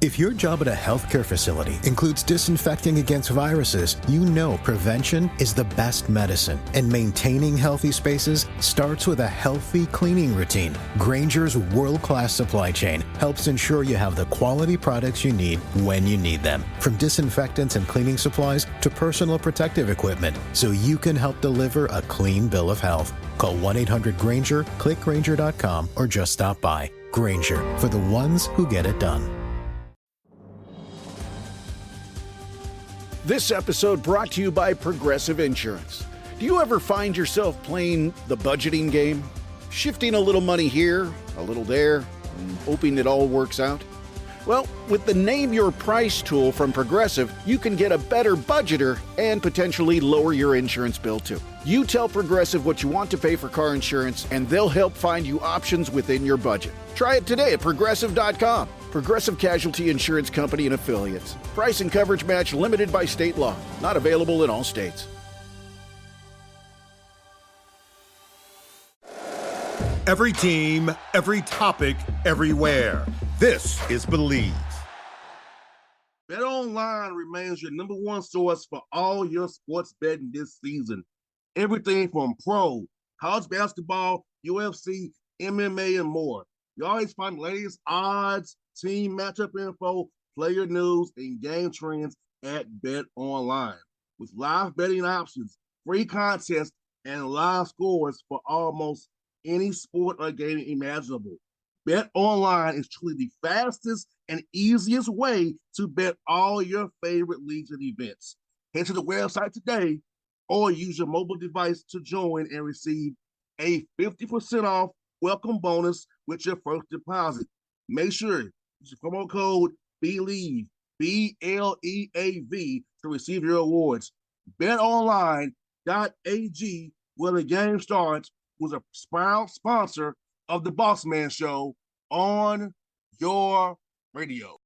If your job at a healthcare facility includes disinfecting against viruses, you know prevention is the best medicine, and maintaining healthy spaces starts with a healthy cleaning routine. Grainger's world-class supply chain helps ensure you have the quality products you need when you need them, from disinfectants and cleaning supplies to personal protective equipment, so you can help deliver a clean bill of health. Call 1-800-GRAINGER, click Grainger.com, or just stop by. Grainger, for the ones who get it done. This episode brought to you by Progressive Insurance. Do you ever find yourself playing the budgeting game? Shifting a little money here, a little there, and hoping it all works out? Well, with the Name Your Price tool from Progressive, you can get a better budgeter and potentially lower your insurance bill too. You tell Progressive what you want to pay for car insurance, and they'll help find you options within your budget. Try it today at Progressive.com. Progressive Casualty Insurance Company and Affiliates. Price and coverage match limited by state law. Not available in all states. Every team, every topic, everywhere. This is Believe. BetOnline remains your number one source for all your sports betting this season. Everything from pro, college basketball, UFC, MMA, and more. You always find the latest odds, team matchup info, player news, and game trends at BetOnline. With live betting options, free contests, and live scores for almost any sport or game imaginable. BetOnline is truly the fastest and easiest way to bet all your favorite leagues and events. Head to the website today or use your mobile device to join and receive a 50% off welcome bonus with your first deposit. Make sure you use the promo code BELIEVE, BLEAV, to receive your awards. BetOnline.ag, where the game starts, was a proud sponsor of the Bossman Show on your radio.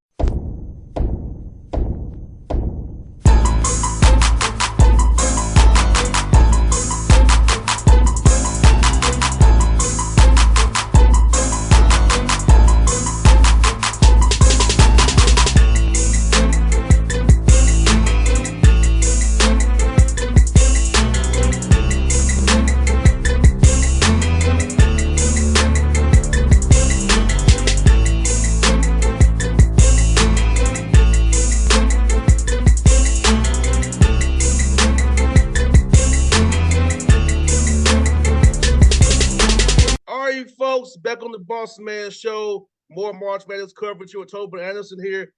Back on the Bossman Show, more March Madness coverage here with Tobin Anderson here.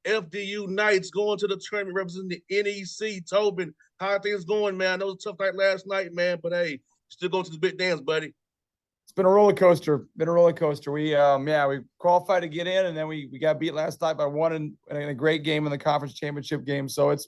FDU Knights going to the tournament representing the NEC. Tobin, how are things going, man? I know it was a tough night last night, man, but hey, still going to the big dance, buddy. It's been a roller coaster. We we qualified to get in, and then we got beat last night by one in a great game in the conference championship game. So it's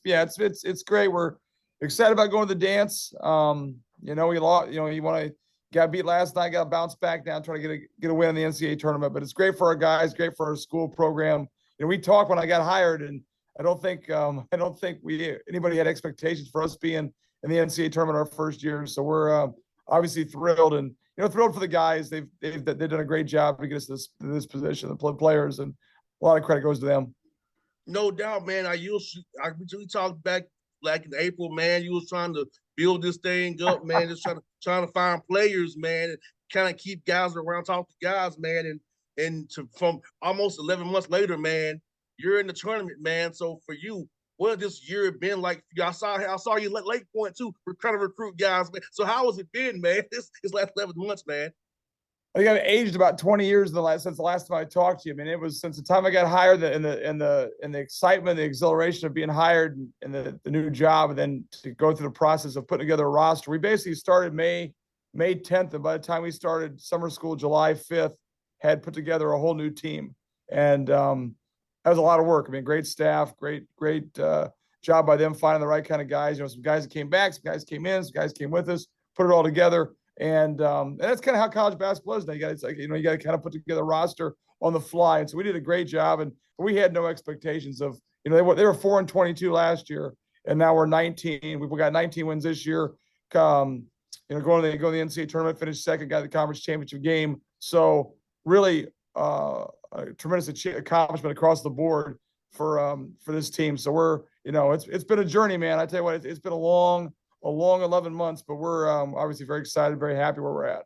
great. We're excited about going to the dance. We lost. You want to. Got beat last night, got to bounce back now, trying to get a win in the NCAA tournament. But it's great for our guys, great for our school program. We talked when I got hired, and I don't think anybody had expectations for us being in the NCAA tournament our first year. So we're obviously thrilled, and thrilled for the guys. They've done a great job to get us to this position, the players, and a lot of credit goes to them. No doubt, man. We talked back like in April, man. You was trying to build this thing up, man. Just trying to find players, man, and kind of keep guys around, talk to guys, man. From almost 11 months later, man, you're in the tournament, man. So for you, what has this year been like? I saw you at Lake Point too. We're trying to recruit guys, man. So how has it been, man? This last 11 months, man. I think I've aged about 20 years since the last time I talked to you. I mean, it was since the time I got hired, and the excitement, the exhilaration of being hired and the new job, and then to go through the process of putting together a roster. We basically started May 10th, and by the time we started summer school July 5th, had put together a whole new team. And that was a lot of work. I mean, great staff, great job by them finding the right kind of guys. Some guys that came back, some guys came in, some guys came with us, put it all together. And that's kind of how college basketball is now. You got to kind of put together a roster on the fly. And so we did a great job, and we had no expectations of, they were 4-22 last year, and now we're 19. We've got 19 wins this year. Going to the NCAA tournament, finished second, got the conference championship game. So really a tremendous accomplishment across the board for this team. So we're, it's been a journey, man. I tell you what, it's been a long 11 months, but we're obviously very excited, very happy where we're at.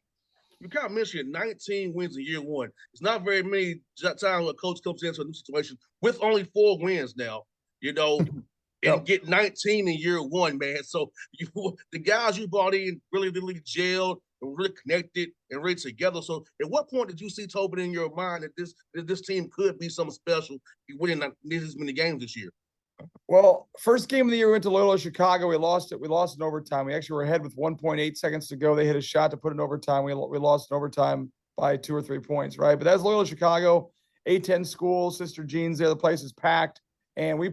You kind of mentioned 19 wins in year one. It's not very many times a coach comes into a new situation with only 4 wins now, and get 19 in year one, man. So the guys you brought in really gelled and really connected and really together. So at what point did you see Tobin in your mind that this team could be something special winning this many games this year? Well, first game of the year, we went to Loyola Chicago. We lost it. We lost in overtime. We actually were ahead with 1.8 seconds to go. They hit a shot to put it in overtime. We lost in overtime by 2 or 3 points, right? But that's Loyola Chicago, A-10 school, Sister Jean's there. The place is packed. And we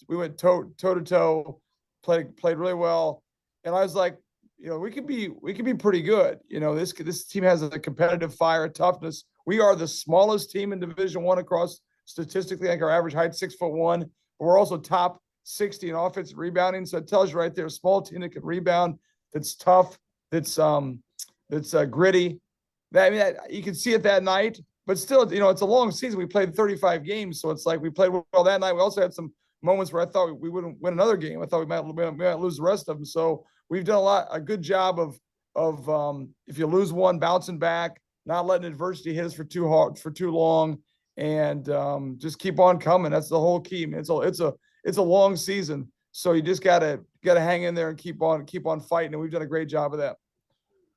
went toe to toe, played really well. And I was like, we could be pretty good. This team has a competitive fire, a toughness. We are the smallest team in Division I across statistically. I think our average height 6'1". But we're also top 60 in offensive rebounding. So it tells you right there, a small team that can rebound, that's tough, that's gritty. You can see it that night. But still, it's a long season. We played 35 games, so it's like we played well that night. We also had some moments where I thought we wouldn't win another game. I thought we might lose the rest of them. So we've done a good job of if you lose one, bouncing back, not letting adversity hit us for too long, and just keep on coming. That's the whole key, man. It's a long season, so you just gotta hang in there and keep on fighting. And we've done a great job of that.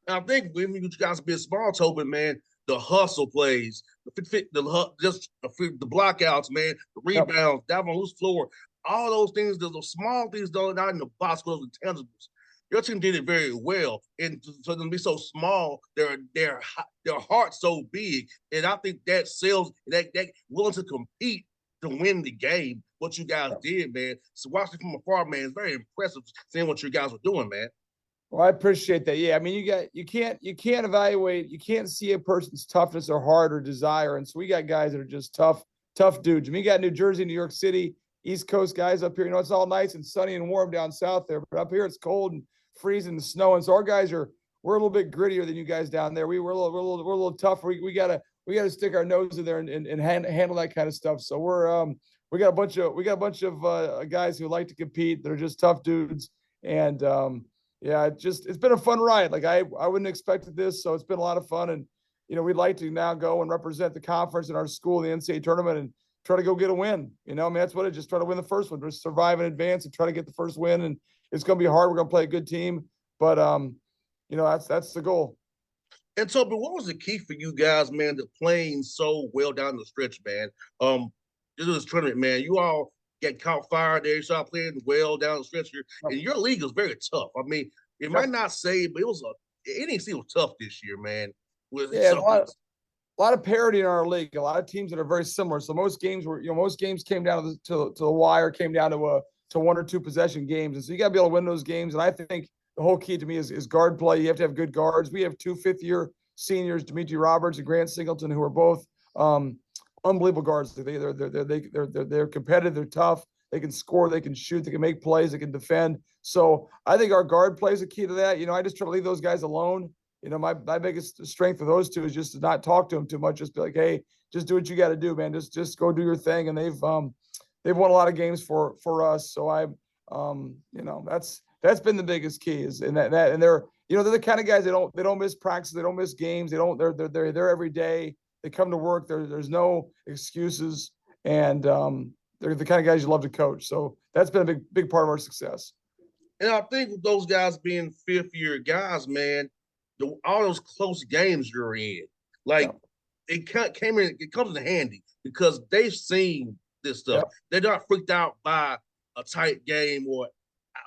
I think when you guys be a small, Tobin, man, the hustle plays, the blockouts, man, the rebounds, down on loose floor, all those things, those small things not in the box, those intangibles. Your team did it very well, and for them to be so small, their heart's so big, and I think that sells that willing to compete to win the game. What you guys did, man. So watching from afar, man, it's very impressive seeing what you guys were doing, man. Well, I appreciate that. Yeah, I mean, you can't evaluate, you can't see a person's toughness or heart or desire, and so we got guys that are just tough dudes. I mean, you got New Jersey, New York City, East Coast guys up here. It's all nice and sunny and warm down south there, but up here it's cold and freezing and snowing. So our guys we're a little bit grittier than you guys down there. We're a little tougher. We gotta stick our nose in there and handle that kind of stuff. So we got a bunch of guys who like to compete. They're just tough dudes, and yeah, it's been a fun ride. Like I wouldn't expected this, so it's been a lot of fun. And we'd like to now go and represent the conference in our school in the NCAA tournament and try to go get a win. I mean, that's what it is. Just try to win the first one, just survive in advance and try to get the first win. And it's going to be hard. We're going to play a good team, but that's the goal. And so, but what was the key for you guys, man, to playing so well down the stretch, man? This was tournament, man. You all get caught fire there. You started playing well down the stretch here, and your league is very tough. I mean, it might not say, but NEC was tough this year, man. A lot of parity in our league. A lot of teams that are very similar. So most games came down to the wire, came down to 1 or 2 possession games, and so you got to be able to win those games. And I think the whole key to me is guard play. You have to have good guards. We have 2 fifth-year seniors, Dimitri Roberts and Grant Singleton, who are both unbelievable guards. They're competitive. They're tough. They can score. They can shoot. They can make plays. They can defend. So I think our guard play is a key to that. I just try to leave those guys alone. My biggest strength of those 2 is just to not talk to them too much. Just be like, hey, just do what you got to do, man. Just go do your thing. And they've won a lot of games for us. So that's been the biggest key and they're the kind of guys they don't miss practice. They don't miss games. They're there every day. They come to work. There's no excuses. And they're the kind of guys you love to coach. So that's been a big part of our success. And I think with those guys being 5th-year guys, man, all those close games you're in, it comes in handy because they've seen this stuff. They're not freaked out by a tight game or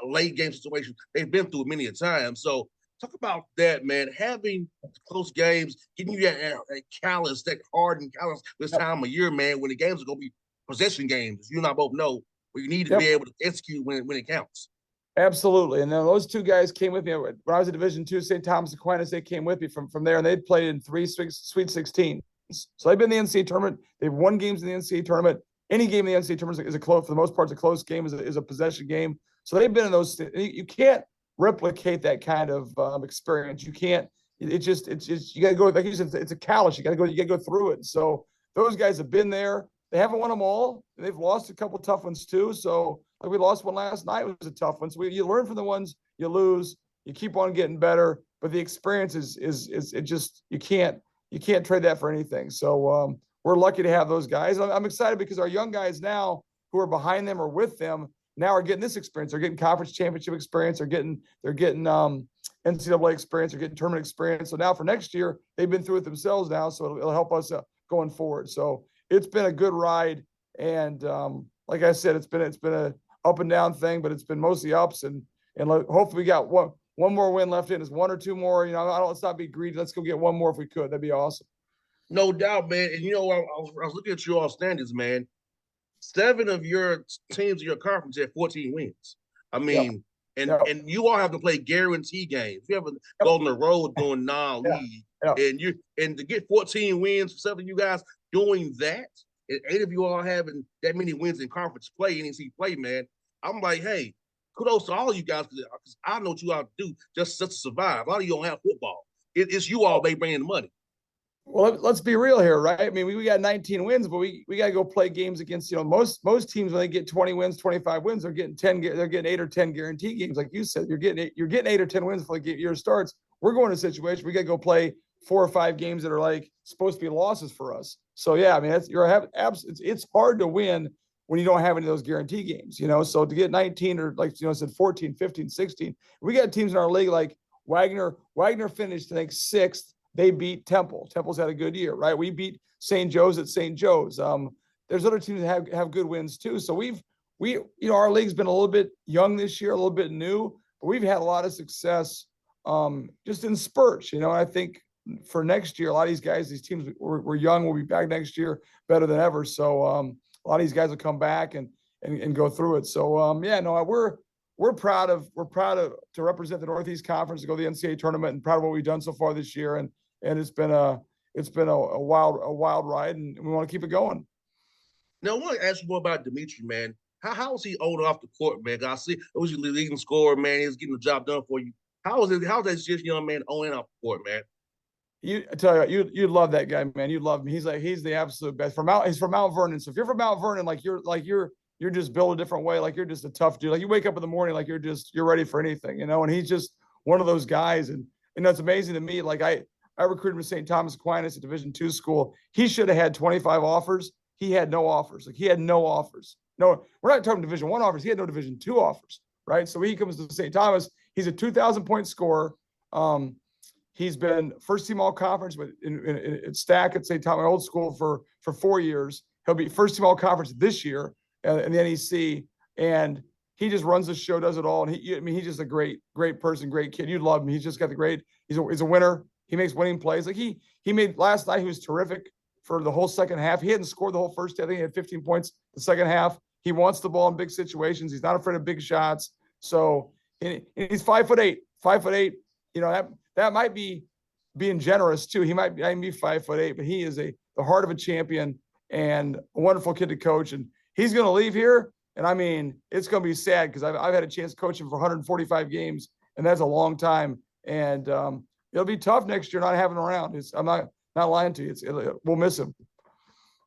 a late game situation. They've been through it many a time. So talk about that, man. Having close games, getting you that callous, that hardened callous this time of year, man, when the games are going to be possession games. You and I both know where you need to be able to execute when it counts. Absolutely. And then those 2 guys came with me when I was at Division II, St. Thomas Aquinas. They came with me from there, and they'd played in 3 Sweet 16s. So they've been in the NCAA tournament. They've won games in the NCAA tournament. Any game in the NCAA tournament is for the most part, it's a close game, is a possession game. So they've been in those. You can't replicate that kind of experience. You can't. It's just you got to go. Like you said, it's a callus. You got to go through it. So those guys have been there. They haven't won them all. They've lost a couple tough ones too. So like we lost one last night, it was a tough one. So you learn from the ones you lose. You keep on getting better, but the experience is it just you can't trade that for anything. So we're lucky to have those guys. I'm excited because our young guys now who are behind them or with them now are getting this experience. They're getting conference championship experience. They're getting NCAA experience. They're getting tournament experience. So now for next year, they've been through it themselves now. So it'll help us going forward. So it's been a good ride. And like I said, it's been a up and down thing, but it's been mostly ups. And hopefully we got one more win left in. Is one or two more. Let's not be greedy. Let's go get one more if we could. That'd be awesome. No doubt, man. And I was looking at your standings, man. 7 of your teams in your conference had 14 wins. I mean, and you all have to play guarantee games. You have to go on the road doing non-league, and to get 14 wins for 7 of you guys doing that, and 8 of you all having that many wins in conference play, NEC play, man. I'm like, hey, kudos to all of you guys because I know what you all do just to survive. A lot of you don't have football. It's you all they bring in the money. Well, let's be real here, right? I mean, we got 19 wins, but we got to go play games against, most teams when they get 20 wins, 25 wins, they're getting 8 or 10 guaranteed games. Like you said, you're getting 8 or 10 wins before the year starts. We're going to a situation we got to go play 4 or 5 games that are like supposed to be losses for us. So yeah, I mean, it's hard to win when you don't have any of those guarantee games, So to get 19 or like said 14, 15, 16, we got teams in our league like Wagner finished I think 6th. They beat Temple. Temple's had a good year, right? We beat St. Joe's at St. Joe's. There's other teams that have good wins too. So our league's been a little bit young this year, a little bit new, but we've had a lot of success just in spurts. I think for next year, a lot of these guys, these teams we're young, we'll be back next year better than ever. So a lot of these guys will come back and go through it. So we're proud to represent the Northeast Conference, to go to the NCAA tournament, and proud of what we've done so far this year. And it's been a wild ride, and we want to keep it going. Now I want to ask you more about Dimitri, man. How is he older off the court, man? I see it was your leading scorer, man. He's getting the job done for you. How's that just young man on and off the court, man? I tell you love that guy, man. You love him. He's the absolute best. He's from Mount Vernon. So if you're from Mount Vernon, you're just built a different way. Like you're just a tough dude. Like you wake up in the morning, like you're ready for anything, and he's just one of those guys. And it's amazing to me. Like I recruited him to St. Thomas Aquinas, a Division II school. He should have had 25 offers. He had no offers. Like he had no offers. No, we're not talking Division I offers. He had no Division II offers, right? So he comes to St. Thomas. He's a 2,000-point scorer. He's been first team all conference in Stack at St. Thomas Old School for 4 years. He'll be first team all conference this year in the NEC, and he just runs the show, does it all. And he's just a great person, great kid. You'd love him. He's just got he's a winner. He makes winning plays. Like he made last night. He was terrific for the whole second half. He hadn't scored the whole first half. I think he had 15 points the second half. He wants the ball in big situations. He's not afraid of big shots. So he's 5'8". 5'8". That might be being generous too. He might be 5'8", but he is the heart of a champion and a wonderful kid to coach. And he's going to leave here. And I mean, it's going to be sad because I've had a chance to coach him for 145 games, and that's a long time. And it'll be tough next year not having him around. I'm not lying to you. We'll miss him.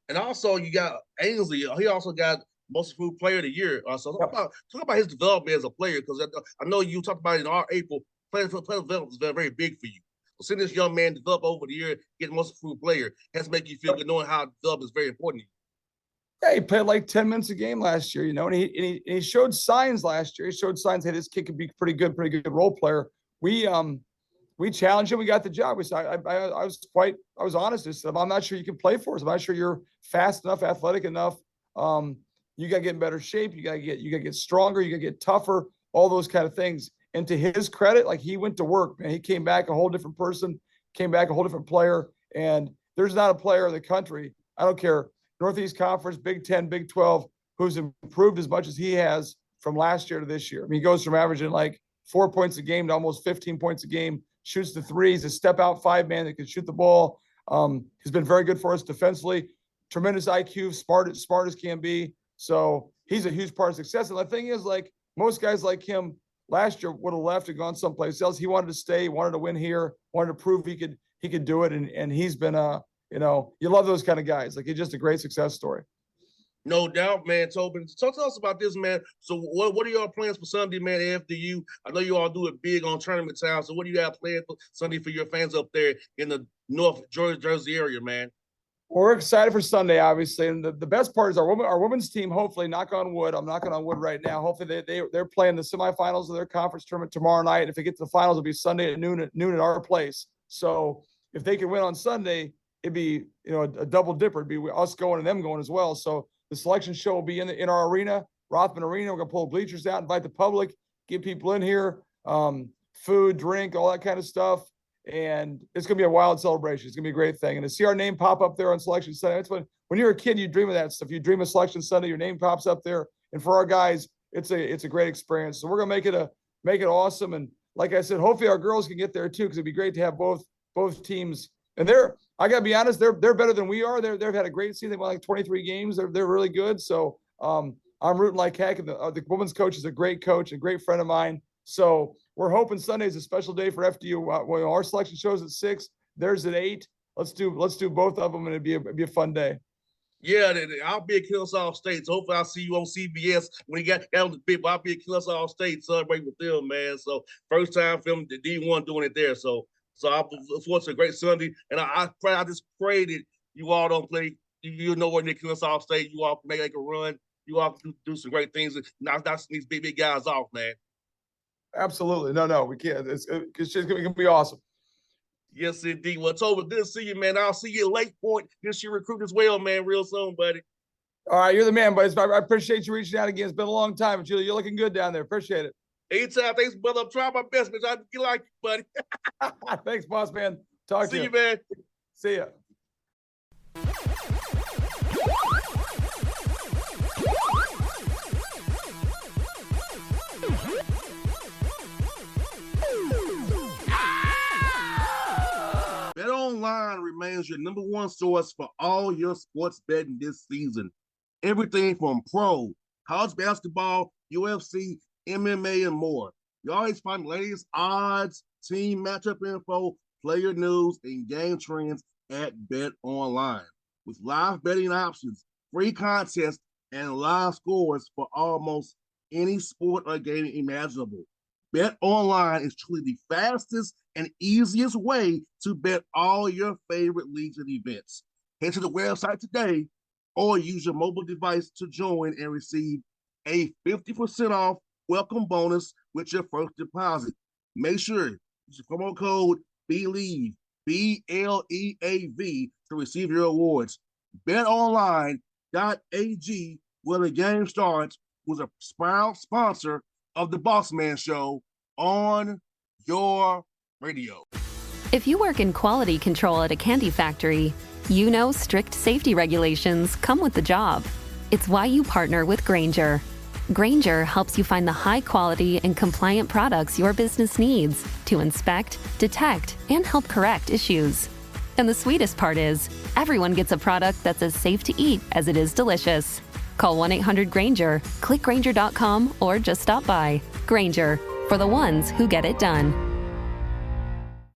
And also, you got Ainsley. He also got Most Improved Player of the Year. So talk about his development as a player, because I know you talked about it in April. Player development is very, very big for you. So seeing this young man develop over the year, getting Most Improved Player, has to make you feel good knowing how development is very important to you. Yeah, he played like 10 minutes a game last year, and he showed signs last year. He showed signs that his kid could be pretty good role player. We challenged him. We got the job. I was honest. I said, I'm not sure you can play for us. I'm not sure you're fast enough, athletic enough. You got to get in better shape. You got to get stronger. You got to get tougher, all those kind of things. And to his credit, like he went to work, man. He came back a whole different person, came back a whole different player. And there's not a player in the country, I don't care, Northeast Conference, Big 10, Big 12, who's improved as much as he has from last year to this year. I mean, he goes from averaging like 4 points a game to almost 15 points a game, shoots the threes, a step-out 5-man that can shoot the ball. He's been very good for us defensively, tremendous IQ, smart as can be. So he's a huge part of success. And the thing is, like, most guys like him last year would have left and gone someplace else. He wanted to stay, wanted to win here, wanted to prove he could do it. And he's been you love those kind of guys. Like, he's just a great success story. No doubt, man. Tobin, so tell us about this, man. So what are y'all plans for Sunday, man, after you? I know you all do it big on tournament time. So what do you got planned for Sunday for your fans up there in the North Jersey area, man? We're excited for Sunday, obviously. And the best part is our women's team, hopefully, knock on wood. I'm knocking on wood right now. Hopefully they're playing the semifinals of their conference tournament tomorrow night. And if they get to the finals, it'll be Sunday at noon at our place. So if they can win on Sunday, it'd be, a double dipper. It'd be us going and them going as well. So the selection show will be in our arena, Rothman Arena. We're going to pull bleachers out, invite the public, get people in here, food, drink, all that kind of stuff. And it's going to be a wild celebration. It's going to be a great thing. And to see our name pop up there on Selection Sunday, that's when you're a kid, you dream of that stuff. You dream of Selection Sunday, your name pops up there. And for our guys, it's a great experience. So we're going to make it awesome. And like I said, hopefully our girls can get there too, because it'd be great to have both teams. And I got to be honest, they're better than we are. They've had a great season. They won like 23 games. They're really good. So I'm rooting like heck. And the women's coach is a great coach, a great friend of mine. So we're hoping Sunday is a special day for FDU. Our selection shows at 6, theirs at 8. Let's do both of them, and it'd be a fun day. Yeah, I'll be at Kennesaw State. So hopefully I'll see you on CBS when he got down the bit. But I'll be at Kennesaw State celebrating with them, man. So first time filming the D1 doing it there. So I look forward to a great Sunday. And I just pray that you all don't play. You know where near Kennesaw State, you all make a run. You all do some great things and knock these big guys off, man. Absolutely. No, we can't. It's going to be awesome. Yes, indeed. Well, Tobin, good to see you, man. I'll see you at Lake Point this year recruit as well, man, real soon, buddy. All right, you're the man, buddy. I appreciate you reaching out again. It's been a long time, but you're looking good down there. Appreciate it. Anytime. Thanks, brother. I'm trying my best, man. I get like you, buddy. Thanks, boss man. Talk to you. See you, man. See ya. BetOnline remains your number one source for all your sports betting this season. Everything from pro, college basketball, UFC, MMA, and more. You always find the latest odds, team matchup info, player news, and game trends at BetOnline. With live betting options, free contests, and live scores for almost any sport or game imaginable. BetOnline is truly the fastest and easiest way to bet all your favorite leagues and events. Head to the website today or use your mobile device to join and receive a 50% off welcome bonus with your first deposit. Make sure you use the promo code BELIEVE, BLEAV, to receive your awards. BetOnline.ag, where the game starts, was a proud sponsor of the Bossman Show on your radio. If you work in quality control at a candy factory, you know strict safety regulations come with the job. It's why you partner with Grainger. Grainger helps you find the high-quality and compliant products your business needs to inspect, detect, and help correct issues. And the sweetest part is, everyone gets a product that's as safe to eat as it is delicious. Call 1-800-GRAINGER, click Grainger.com, or just stop by. Grainger, for the ones who get it done.